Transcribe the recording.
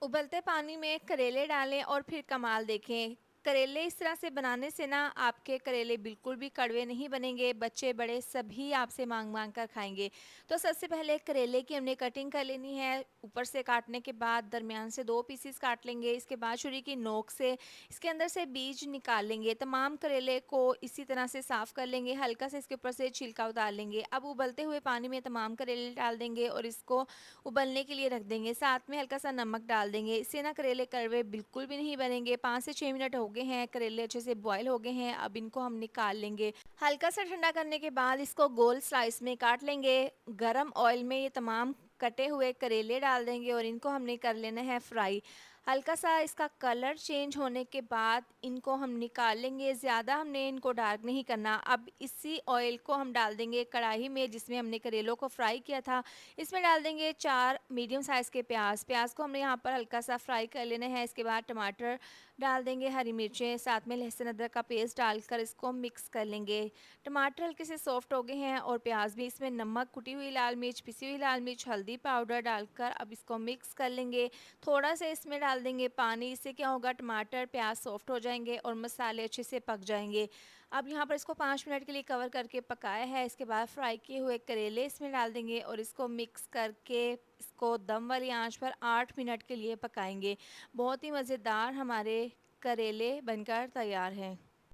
उबलते पानी में करेले डालें और फिर कमाल देखें। करेले इस तरह से बनाने से ना आपके करेले बिल्कुल भी कड़वे नहीं बनेंगे, बच्चे बड़े सभी आपसे मांग मांग कर खाएंगे। तो सबसे पहले करेले की हमने कटिंग कर लेनी है। ऊपर से काटने के बाद दरमियान से दो पीसीस काट लेंगे। इसके बाद छुरी की नोक से इसके अंदर से बीज निकाल लेंगे। तमाम करेले को इसी तरह से साफ कर लेंगे, हल्का से इसके ऊपर से छिलका उतार लेंगे। अब उबलते हुए पानी में तमाम करेले डाल देंगे और इसको उबलने के लिए रख देंगे। साथ में हल्का सा नमक डाल देंगे। इससे ना करेले कड़वे बिल्कुल भी नहीं बनेंगे। 5 से 6 मिनट हो गए हैं, करेले अच्छे से बॉयल हो गए हैं। अब इनको हम निकाल लेंगे। हल्का सा ठंडा करने के बाद इसको गोल स्लाइस में काट लेंगे। गरम ऑयल में ये तमाम कटे हुए करेले डाल देंगे और इनको हमने कर लेना है फ्राई। हल्का सा इसका कलर चेंज होने के बाद इनको हम निकाल लेंगे। ज़्यादा हमने इनको डार्क नहीं करना। अब इसी ऑयल को हम डाल देंगे कढ़ाई में जिसमें हमने करेलों को फ्राई किया था। इसमें डाल देंगे 4 मीडियम साइज़ के प्याज। प्याज को हमने यहाँ पर हल्का सा फ्राई कर लेना है। इसके बाद टमाटर डाल देंगे, हरी मिर्चें, साथ में लहसुन अदरक का पेस्ट डालकर इसको मिक्स कर लेंगे। टमाटर हल्के से सॉफ्ट हो गए हैं और प्याज भी। इसमें नमक, कुटी हुई लाल मिर्च, पिसी हुई लाल मिर्च, हल्दी पाउडर डालकर अब इसको मिक्स कर लेंगे। थोड़ा सा इसमें डाल देंगे पानी। इससे क्या होगा, टमाटर प्याज सॉफ्ट हो जाएंगे और मसाले अच्छे से पक जाएंगे। अब यहाँ पर इसको 5 मिनट के लिए कवर करके पकाया है। इसके बाद फ्राई किए हुए करेले इसमें डाल देंगे और इसको मिक्स करके इसको दम वाली आंच पर 8 मिनट के लिए पकाएंगे। बहुत ही मज़ेदार हमारे करेले बनकर तैयार हैं।